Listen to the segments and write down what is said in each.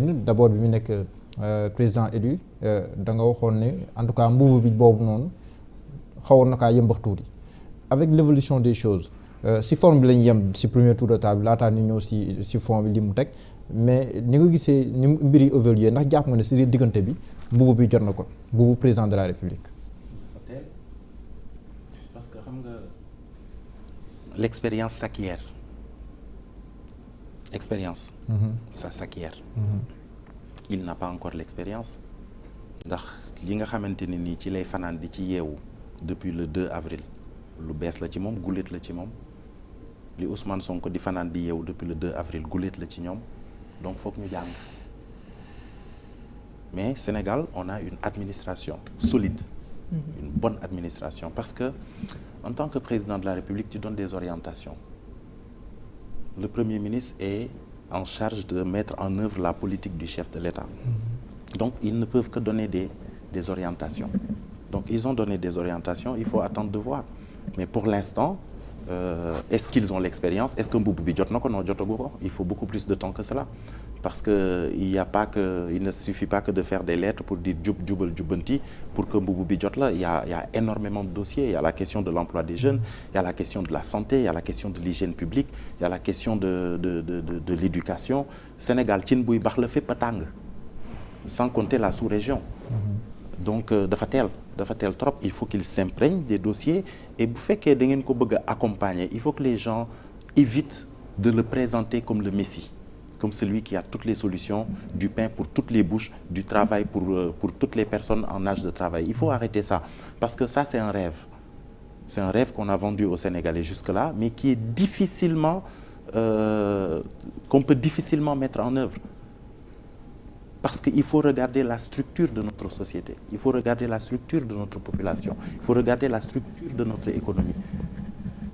d'abord bi mu nekk président élu da nga waxoon ne en tout cas mbubu bi boobu noonu xawoon na kaa yëmbax tuuti avec l'évolution des choses si forme bi lañu yem si premier tour de table laataa ni ñëw si fond bi li mu teg mais ni nga gisee ni mbir yi évolué ndax jàpp nga ne si diggante bi mbubu bi jot na ko mbubu président de la République. parce que xam nga l'expérience s'acquiert. Ça s'acquiert. Il n'a pas encore l'expérience ndax li nga xamante ne nii ci lay fanaan di ci yeewu depuis le 2 avril lu bees la ci moom guléet la ci moom li Ousmane Sonko di fanaan di yeewu depuis le 2 avril guléet la ci ñoom donc foog ñu jàng mais Sénégal on a une administration solide. Une bonne administration parce que en tant que président de la République tu donnes des orientations. Le Premier ministre est en charge de mettre en œuvre la politique du chef de l'État. Donc, ils ne peuvent que donner des orientations. Donc, ils ont donné des orientations, il faut attendre de voir. Mais pour l'instant, est-ce qu'ils ont l'expérience? Est-ce que mbubu bi jot na ko? Non, jotagu ko. Il faut beaucoup plus de temps que cela. Parce que il ne suffit pas que de faire des lettres pour dire jub jubal jubbanti pour que mbubu bi jot la. Il y a énormément de dossiers. Il y a la question de l'emploi des jeunes, il y a la question de la santé, il y a la question de l'hygiène publique, il y a la question de l'éducation. Sénégal cin buy baax la fépp a tàng sans compter la sous-région. Donc dafa teel trop. Il faut qu'ils s'imprègnent des dossiers et bu fekkee da ngeen ko bëgg a accompagner il faut que les gens évitent de le présenter comme le Messie, comme celui qui a toutes les solutions, du pain pour toutes les bouches, du travail pour toutes les personnes en âge de travail. Il faut arrêter ça parce que ça c'est un rêve. C'est un rêve qu'on a vendu aux Sénégalais jusque-là, mais qui est difficilement qu'on peut difficilement mettre en œuvre. Parce qu'il faut regarder la structure de notre société, il faut regarder la structure de notre population, il faut regarder la structure de notre économie.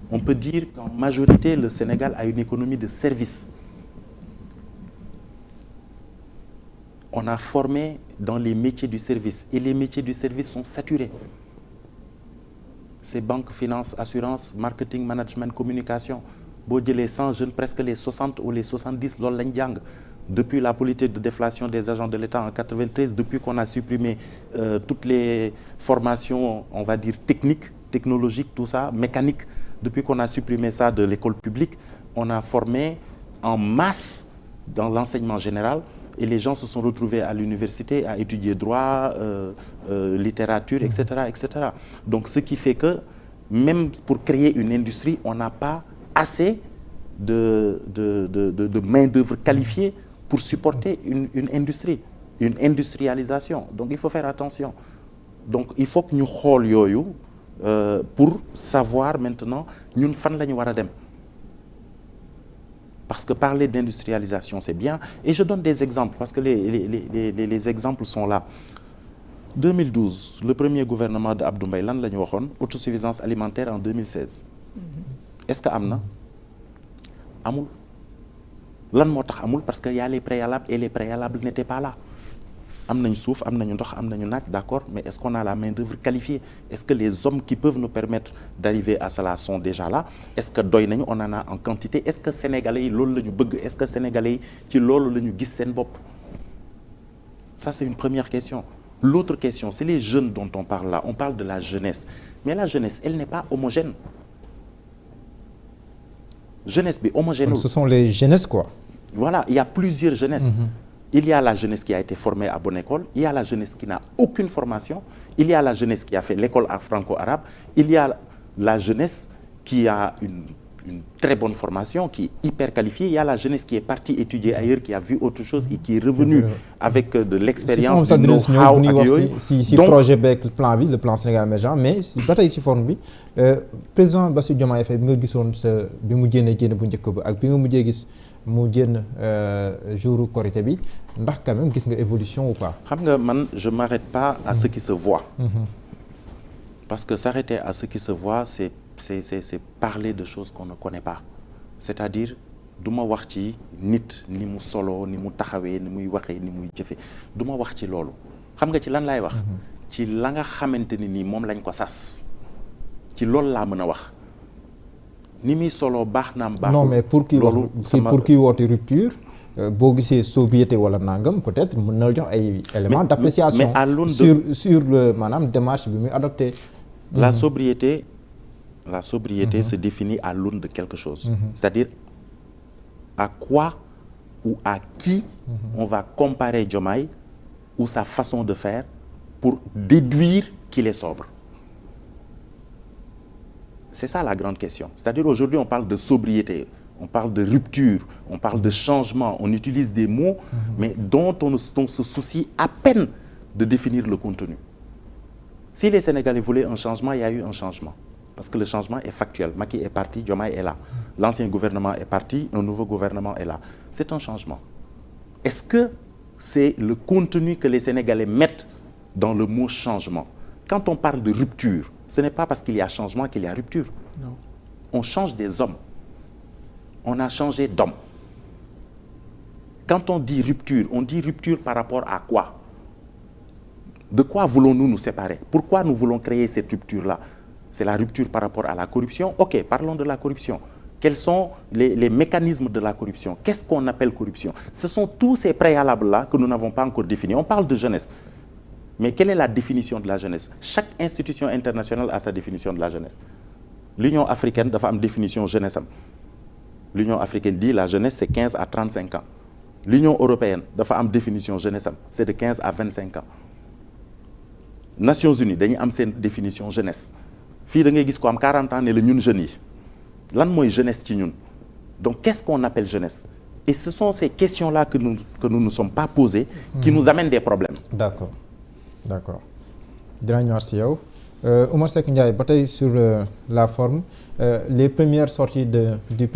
On peut dire qu'en majorité, le Sénégal a une économie de services. On a formé dans les métiers du service et les métiers du service sont saturés. C'est banque, finance, assurance, marketing, management, communication. Boo jëlee 100 jeunes, presque les 60 ou les 70 loolu lañ jàng. Depuis la politique de déflation des agents de l'État en 93, depuis qu'on a supprimé toutes les formations, on va dire techniques, technologiques, tout ça, mécaniques, depuis qu'on a supprimé ça de l'école publique, on a formé en masse dans l'enseignement général et les gens se sont retrouvés à l'université à étudier droit, littérature, etc., etc. Donc ce qui fait que même pour créer une industrie, on n'a pas assez de main-d'œuvre qualifiée pour supporter une industrie, une industrialisation. Donc il faut faire attention. Donc il faut que ñu xool yooyu pour savoir maintenant ñun fan la ñu war a dem. Parce que parler d'industrialisation c'est bien et je donne des exemples parce que les exemples sont là. 2012 le premier gouvernement de Abdou Mbaye lan la ñu waxoon autosuffisance alimentaire en 2016. Est-ce que am na? Amul. Lan moo tax amul parce que y a les préalables et les préalables n'étaient pas là. Am nañu suuf am nañu ndox am nañu naaj d'accord mais est-ce qu'on a la main-d'œuvre qualifiée? Est-ce que les hommes qui peuvent nous permettre d'arriver à cela sont déjà là? Est-ce que doy nañu on en a en quantité? Est-ce que sénégalais yi loolu la ñu bëgg? Est-ce que sénégalais yi ci loolu la ñu gis seen bopp? Ça c'est une première question. L'autre question c'est les jeunes dont on parle là. On parle de la jeunesse mais la jeunesse elle n'est pas homogène. Jeunesse bi homogène. Ce sont les jeunesses quoi. Voilà, il y a plusieurs jeunesses. Il y a la jeunesse qui a été formée à bonne école, il y a la jeunesse qui n'a aucune formation, il y a la jeunesse qui a fait l'école franco-arabe, il y a la jeunesse qui a une très bonne formation, qui est hyper qualifiée, il y a la jeunesse qui est partie étudier ailleurs, qui a vu autre chose et qui est revenue avec de l'expérience, du know-how ak yooyu. Si projet beeg plan bi, le plan Sénégal émergent, mais ba tey si forme bi président Bassirou Diomaye Faye bi nga gisoon sa bi mu génn bu njëkk ba ak bi nga mujjee gis mu génn jour Korité bi ndax quand même gis nga évolution ou pas? Xam nga man je m'arrête pas à ce qui se voit. Parce que s'arrêter à ce qui se voit c'est parler de choses qu'on ne connaît pas. C'est-à-dire du ma wax ci nit ni mu solo ni mu taxawee ni muy waxee ni muy jëfe du ma wax ci loolu xam nga ci lan laay wax ci la nga xamante ni nii moom lañ ko sas ci loolu laa mën a wax ni muy solo baax naam baaxul. Non mais pour kii wax pour kii woote rupture boo gisee sobriété wala nangam peut-être mën na la jox ay éléments d'appréciation mais à l'aune sur le maanaam démarche bi muy adopté. La sobriété se définit à l'aune de quelque chose. C'est-à-dire à quoi ou à qui on va comparer Diomaye ou sa façon de faire pour déduire qu'il est sobre. C'est ça la grande question. C'est-à-dire aujourd'hui on parle de sobriété, on parle de rupture, on parle de changement, on utilise des mots mais dont on se soucie à peine de définir le contenu. Si les Sénégalais voulaient un changement, il y a eu un changement. Parce que le changement est factuel. Macky est parti, Diomaye est là. L'ancien gouvernement est parti, un nouveau gouvernement est là. C'est un changement. Est-ce que c'est le contenu que les Sénégalais mettent dans le mot changement? Quand on parle de rupture, ce n'est pas parce qu'il y a changement qu'il y a rupture. Non. On change des hommes. On a changé d'hommes. Quand on dit rupture par rapport à quoi? De quoi voulons-nous nous séparer? Pourquoi nous voulons créer cette rupture-là? C'est la rupture par rapport à la corruption? Ok, parlons de la corruption. Quels sont les mécanismes de la corruption? Qu'est-ce qu'on appelle corruption? Ce sont tous ces préalables-là que nous n'avons pas encore définis. On parle de jeunesse. Mais quelle est la définition de la jeunesse? Chaque institution internationale a sa définition de la jeunesse. L'Union africaine a une définition jeunesse. L'Union africaine dit la jeunesse c'est 15 à 35 ans. L'Union européenne a une définition jeunesse, c'est de 15 à 25 ans. Nations Unies dañuy am seen définition jeunesse fii da ngay gis ko am 40 ans ne la ñun jeunes yi lan mooy jeunesse ci ñun. Donc qu'est-ce qu'on appelle jeunesse? Et ce sont ces questions-là que nous ne sommes pas posées qui nous amènent des problèmes. D'accord dinaa ñëwaat si yow Oumar Seck Ndiaye ba tey sur la forme les premières sorties du